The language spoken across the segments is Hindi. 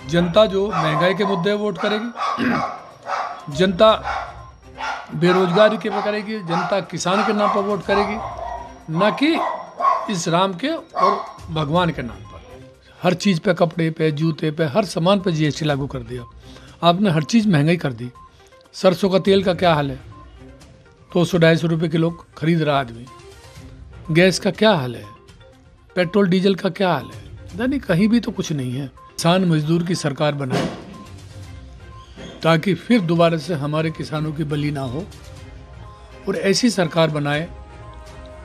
जनता जो महंगाई के मुद्दे वोट करेगी, जनता बेरोजगारी के पे करेगी, जनता किसान के नाम पर वोट करेगी, न कि इस राम के और भगवान के नाम पर। हर चीज़ पे, कपड़े पे, जूते पे, हर सामान पे जीएसटी लागू कर दिया आपने। हर चीज़ महंगाई कर दी। सरसों का तेल का क्या हाल है, 200-250 रुपये किलो खरीद रहा आदमी। गैस का क्या हाल है, पेट्रोल डीजल का क्या हाल है, यानी कहीं भी तो कुछ नहीं है। किसान मजदूर की सरकार बनाए ताकि फिर दोबारा से हमारे किसानों की बलि ना हो, और ऐसी सरकार बनाए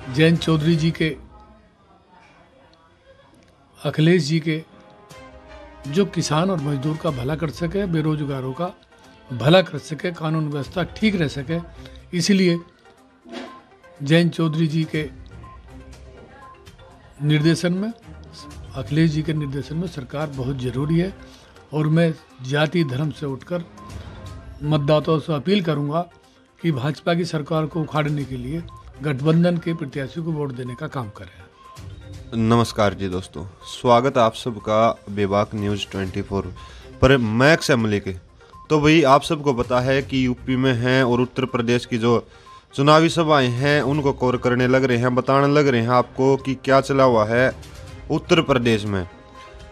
जयंत चौधरी जी के, अखिलेश जी के, जो किसान और मजदूर का भला कर सके, बेरोजगारों का भला कर सके, कानून व्यवस्था ठीक रह सके। इसीलिए जयंत चौधरी जी के निर्देशन में, अखिलेश जी के निर्देशन में सरकार बहुत ज़रूरी है। और मैं जाति धर्म से उठकर मतदाताओं से अपील करूंगा कि भाजपा की सरकार को उखाड़ने के लिए गठबंधन के प्रत्याशी को वोट देने का काम करें। नमस्कार जी दोस्तों, स्वागत है आप सबका बेबाक न्यूज़ 24 पर। मैं असेंबली के तो भाई आप सबको पता है कि यूपी में हैं और उत्तर प्रदेश की जो चुनावी सभाएं हैं उनको कवर करने लग रहे हैं, बताने लग रहे हैं आपको कि क्या चला हुआ है उत्तर प्रदेश में।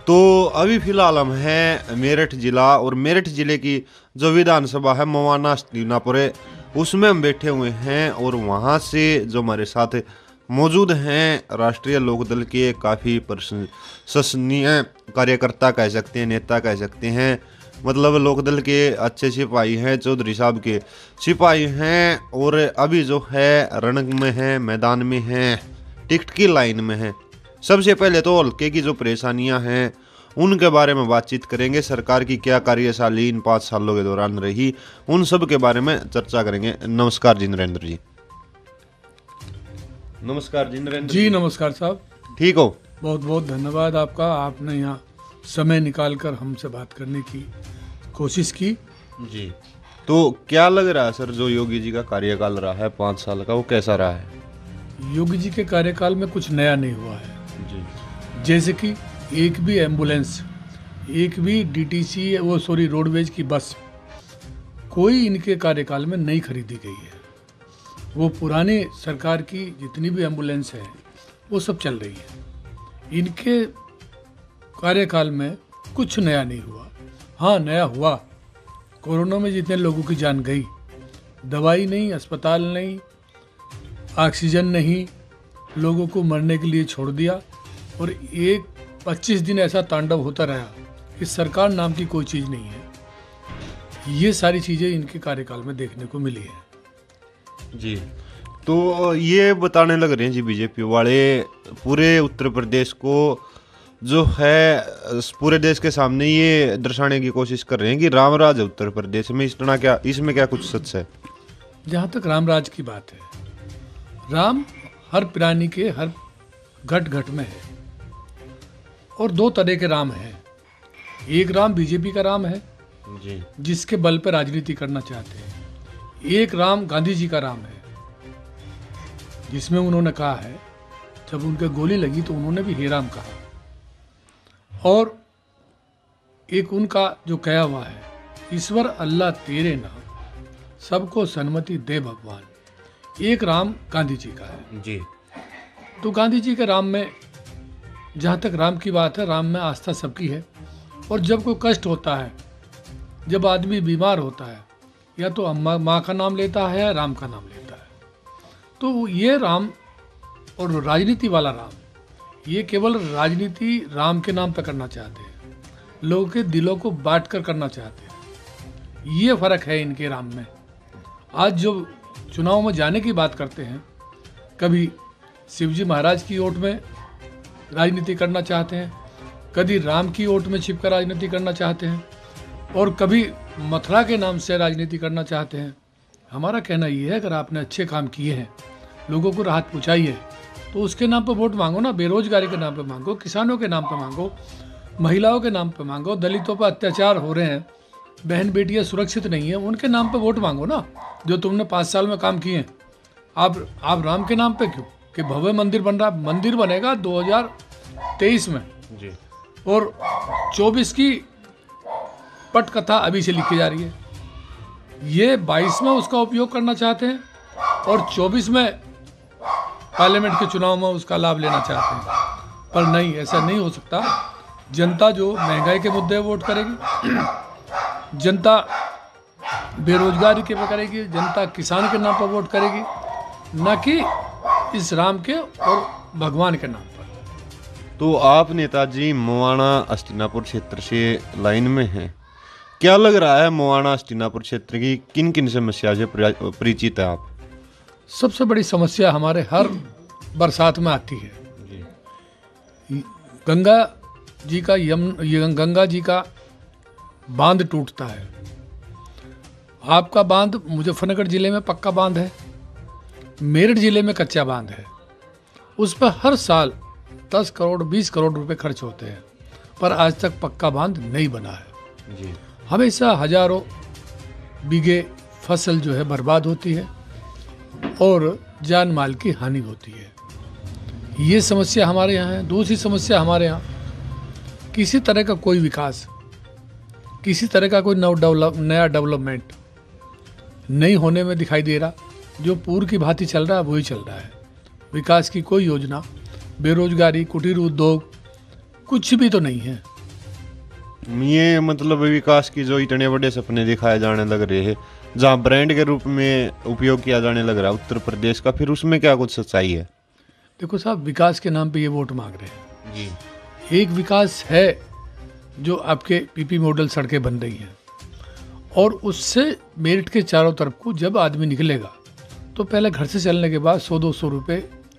तो अभी फिलहाल हम हैं मेरठ जिला, और मेरठ जिले की जो विधानसभा है मवाना स्टीनापुरे, उसमें हम बैठे हुए हैं। और वहाँ से जो हमारे साथ मौजूद हैं राष्ट्रीय लोकदल के काफ़ी प्रशंसनीय कार्यकर्ता कह सकते हैं, नेता कह सकते हैं, मतलब लोकदल के अच्छे सिपाही हैं, चौधरी साहब के सिपाही हैं, और अभी जो है रण में हैं, मैदान में हैं, टिकट की लाइन में हैं। सबसे पहले तो हल्के की जो परेशानियां हैं उनके बारे में बातचीत करेंगे। सरकार की क्या कार्यशैली इन 5 सालों के दौरान रही, उन सब के बारे में चर्चा करेंगे। नमस्कार जी नरेंद्र जी। नमस्कार जी नरेंद्र जी। नमस्कार साहब, ठीक हो? बहुत बहुत धन्यवाद आपका, आपने यहाँ समय निकाल कर हमसे बात करने की कोशिश की जी। तो क्या लग रहा है सर, जो योगी जी का कार्यकाल रहा है 5 साल का, वो कैसा रहा है? योगी जी के कार्यकाल में कुछ नया नहीं हुआ है जी। जैसे कि एक भी एम्बुलेंस, एक भी डीटीसी रोडवेज की बस कोई इनके कार्यकाल में नहीं खरीदी गई है। वो पुरानी सरकार की जितनी भी एम्बुलेंस है वो सब चल रही है। इनके कार्यकाल में कुछ नया नहीं हुआ। हाँ, नया हुआ, कोरोना में जितने लोगों की जान गई, दवाई नहीं, अस्पताल नहीं, ऑक्सीजन नहीं, लोगों को मरने के लिए छोड़ दिया। और 25 दिन ऐसा तांडव होता रहा कि सरकार नाम की कोई चीज़ नहीं है। ये सारी चीज़ें इनके कार्यकाल में देखने को मिली है। जी। तो ये बताने लग रहे हैं जी बीजेपी वाले, पूरे उत्तर प्रदेश को जो है, पूरे देश के सामने ये दर्शाने की कोशिश कर रहे हैं कि राम राज है उत्तर प्रदेश में। इसमें क्या कुछ सच है? जहाँ तक राम राज की बात है, राम हर प्राणी के हर घट घट में है। और 2 तरह के राम हैं। एक राम बीजेपी का राम है जी, जिसके बल पर राजनीति करना चाहते हैं। एक राम गांधी जी का राम है, जिसमें उन्होंने कहा है, जब उनके गोली लगी तो उन्होंने भी हे राम कहा। और एक उनका जो कहा हुआ है, ईश्वर अल्लाह तेरे नाम, सबको सन्मति दे भगवान। एक राम गांधी जी का है जी। तो गांधी जी के राम में, जहाँ तक राम की बात है, राम में आस्था सबकी है। और जब कोई कष्ट होता है, जब आदमी बीमार होता है, या तो अम्मा माँ का नाम लेता है या राम का नाम लेता है। तो ये राम और राजनीति वाला राम, ये केवल राजनीति राम के नाम पर करना चाहते हैं, लोगों के दिलों को बांट कर करना चाहते हैं। ये फर्क है इनके राम में। आज जो चुनाव में जाने की बात करते हैं, कभी शिवजी महाराज की ओट में राजनीति करना चाहते हैं, कभी राम की ओट में छिपकर राजनीति करना चाहते हैं, और कभी मथुरा के नाम से राजनीति करना चाहते हैं। हमारा कहना ये है, अगर आपने अच्छे काम किए हैं, लोगों को राहत पहुँचाई है, तो उसके नाम पर वोट मांगो ना। बेरोजगारी के नाम पर मांगो, किसानों के नाम पर मांगो, महिलाओं के नाम पर मांगो, दलितों पर अत्याचार हो रहे हैं, बहन बेटियां सुरक्षित नहीं है, उनके नाम पर वोट मांगो ना, जो तुमने 5 साल में काम किए हैं। आप राम के नाम पे क्यों? कि भव्य मंदिर बन रहा, मंदिर बनेगा 2023 में जी। और 24 की पटकथा अभी से लिखी जा रही है। ये 22 में उसका उपयोग करना चाहते हैं और 24 में पार्लियामेंट के चुनाव में उसका लाभ लेना चाहते हैं, पर नहीं, ऐसा नहीं हो सकता। जनता जो महंगाई के मुद्दे वोट करेगी, जनता बेरोजगारी के पे करेगी, जनता किसान के नाम पर वोट करेगी, न कि इस राम के और भगवान के नाम पर। तो आप नेताजी मुवाना हस्तिनापुर क्षेत्र से लाइन में हैं, क्या लग रहा है मुवाना हस्तिनापुर क्षेत्र की किन किन समस्या से परिचित है आप? सबसे बड़ी समस्या हमारे हर बरसात में आती है। गंगा जी का बांध टूटता है। आपका बांध मुजफ्फरनगर जिले में पक्का बांध है, मेरठ जिले में कच्चा बांध है। उस पर हर साल 10 करोड़ 20 करोड़ रुपए खर्च होते हैं, पर आज तक पक्का बांध नहीं बना है जी। हमेशा हजारों बीघे फसल जो है बर्बाद होती है और जान माल की हानि होती है। ये समस्या हमारे यहाँ है। दूसरी समस्या हमारे यहाँ किसी तरह का कोई विकास, किसी तरह का कोई नया डेवलपमेंट नहीं होने में दिखाई दे रहा। जो पूर्व की भांति चल रहा है वही चल रहा है। विकास की कोई योजना, बेरोजगारी, कुटीर उद्योग, कुछ भी तो नहीं है। ये मतलब विकास की जो इतने बड़े सपने दिखाए जाने लग रहे हैं, जहाँ ब्रांड के रूप में उपयोग किया जाने लग रहा है उत्तर प्रदेश का, फिर उसमें क्या कुछ सच्चाई है? देखो साहब, विकास के नाम पे ये वोट मांग रहे हैं जी। एक विकास है जो आपके पीपी मॉडल सड़कें बन रही हैं, और उससे मेरिट के चारों तरफ को जब आदमी निकलेगा तो पहले घर से चलने के बाद 100-200 रुपये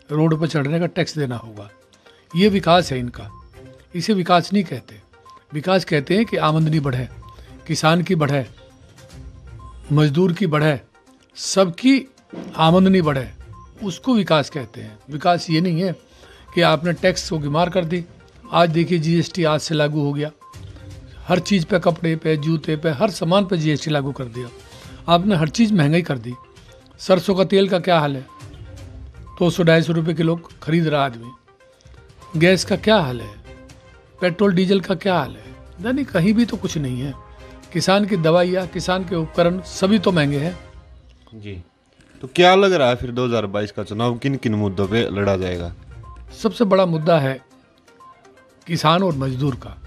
रोड पर चढ़ने का टैक्स देना होगा। ये विकास है इनका। इसे विकास नहीं कहते। विकास कहते हैं कि आमदनी बढ़े, किसान की बढ़े, मजदूर की बढ़े, सबकी आमदनी बढ़े, उसको विकास कहते हैं। विकास ये नहीं है कि आपने टैक्स को गिमार कर दी। आज देखिए जीएसटी आज से लागू हो गया, हर चीज़ पे, कपड़े पे, जूते पे, हर सामान पे जीएसटी लागू कर दिया। आपने हर चीज़ महंगाई कर दी। सरसों का तेल का क्या हाल है, 200-250 रुपये किलो खरीद रहा आदमी। गैस का क्या हाल है, पेट्रोल डीजल का क्या हाल है, यानी कहीं भी तो कुछ नहीं है। किसान की दवाइयाँ, किसान के उपकरण सभी तो महंगे हैं जी। तो क्या लग रहा है फिर 2022 का चुनाव किन किन मुद्दों पे लड़ा जाएगा? सबसे बड़ा मुद्दा है किसान और मजदूर का।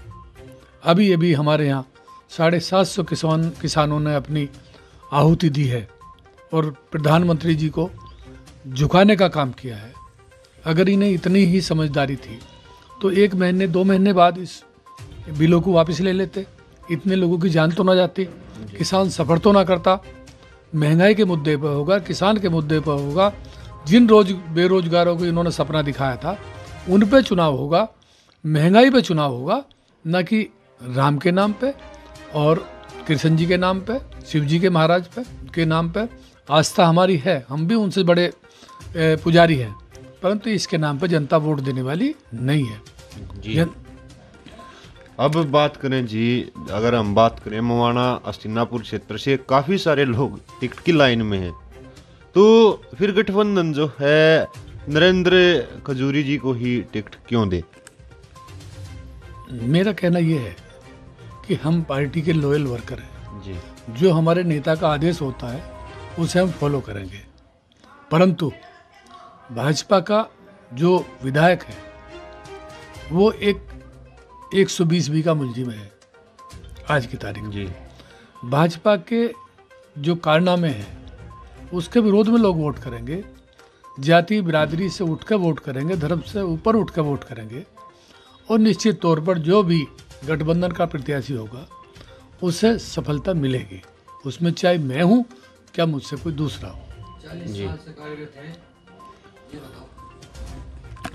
अभी अभी हमारे यहाँ 750 किसानों ने अपनी आहुति दी है और प्रधानमंत्री जी को झुकाने का काम किया है। अगर इन्हें इतनी ही समझदारी थी तो 1 महीने 2 महीने बाद इस बिलों को वापस ले लेते, इतने लोगों की जान तो ना जाती, किसान सफ़र तो ना करता। महंगाई के मुद्दे पर होगा, किसान के मुद्दे पर होगा, जिन बेरोजगारों को इन्होंने सपना दिखाया था उन पे चुनाव होगा, महंगाई पे चुनाव होगा, न कि राम के नाम पे और कृष्ण जी के नाम पे, शिव जी के महाराज पे के नाम पे। आस्था हमारी है, हम भी उनसे बड़े पुजारी हैं, परंतु इसके नाम पे जनता वोट देने वाली नहीं है जी। अब बात करें जी, अगर हम बात करें मुवाना हस्तिनापुर क्षेत्र से काफ़ी सारे लोग टिकट की लाइन में हैं, तो फिर गठबंधन जो है नरेंद्र खजूरी जी को ही टिकट क्यों दे? मेरा कहना यह है कि हम पार्टी के लॉयल वर्कर हैं जी। जो हमारे नेता का आदेश होता है उसे हम फॉलो करेंगे। परंतु भाजपा का जो विधायक है वो एक 120 बीघा मुलजिम है आज की तारीख में। जी। भाजपा के जो कारनामे हैं उसके विरोध में लोग वोट करेंगे, जाति बिरादरी से उठकर वोट करेंगे, धर्म से ऊपर उठकर वोट करेंगे, और निश्चित तौर पर जो भी गठबंधन का प्रत्याशी होगा उसे सफलता मिलेगी। उसमें चाहे मैं हूँ क्या मुझसे कोई दूसरा हो। जी।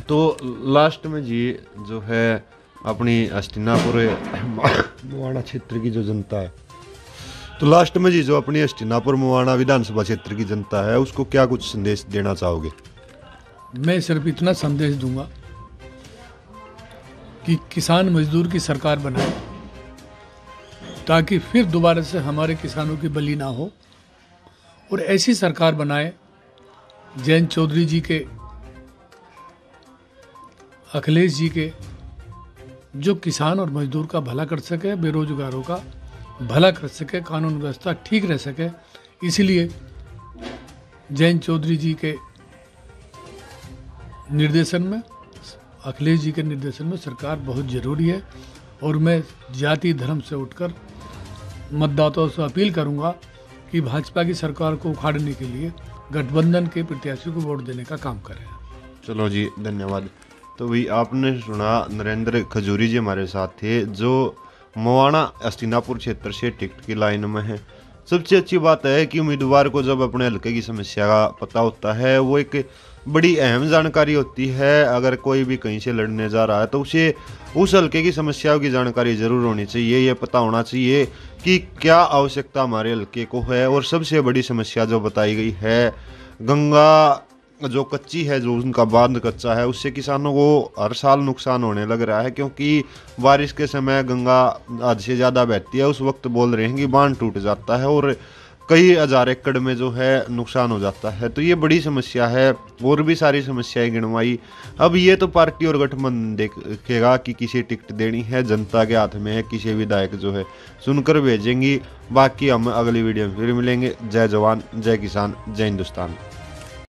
तो लास्ट में जी जो है अपनी हस्तिनापुर मुवाना क्षेत्र की जो जनता है, तो लास्ट में जी जो अपनी हस्तिनापुर मुवाना विधानसभा क्षेत्र की जनता है उसको क्या कुछ संदेश देना चाहोगे? मैं सिर्फ इतना संदेश दूंगा कि किसान मजदूर की सरकार बनाए ताकि फिर दोबारा से हमारे किसानों की बलि ना हो, और ऐसी सरकार बनाए जयंत चौधरी जी के, अखिलेश जी के, जो किसान और मजदूर का भला कर सके, बेरोजगारों का, भला कर सके, कानून व्यवस्था ठीक रह सके। इसलिए जयंत चौधरी जी के निर्देशन में, अखिलेश जी के निर्देशन में सरकार बहुत ज़रूरी है। और मैं जाति धर्म से उठकर मतदाताओं से अपील करूंगा कि भाजपा की सरकार को उखाड़ने के लिए गठबंधन के प्रत्याशी को वोट देने का काम करें। चलो जी, धन्यवाद। तो भाई आपने सुना, नरेंद्र खजूरी जी हमारे साथ थे, जो मवाना हस्तिनापुर क्षेत्र से टिकट की लाइन में है। सबसे अच्छी बात है कि उम्मीदवार को जब अपने हल्के की समस्या का पता होता है, वो एक बड़ी अहम जानकारी होती है। अगर कोई भी कहीं से लड़ने जा रहा है तो उसे उस हल्के की समस्याओं की जानकारी जरूर होनी चाहिए। ये पता होना चाहिए कि क्या आवश्यकता हमारे हल्के को है। और सबसे बड़ी समस्या जो बताई गई है, गंगा जो कच्ची है, जो उनका बांध कच्चा है, उससे किसानों को हर साल नुकसान होने लग रहा है। क्योंकि बारिश के समय गंगा हद से ज़्यादा बहती है, उस वक्त बोल रहे हैं कि बांध टूट जाता है और कई हजार एकड़ में जो है नुकसान हो जाता है। तो ये बड़ी समस्या है। और भी सारी समस्याएं गिनवाई। अब ये तो पार्टी और गठबंधन देखेगा कि किसे टिकट देनी है, जनता के हाथ में है, किसे विधायक जो है सुनकर भेजेंगी। बाकी हम अगली वीडियो में फिर मिलेंगे। जय जवान, जय किसान, जय हिंदुस्तान।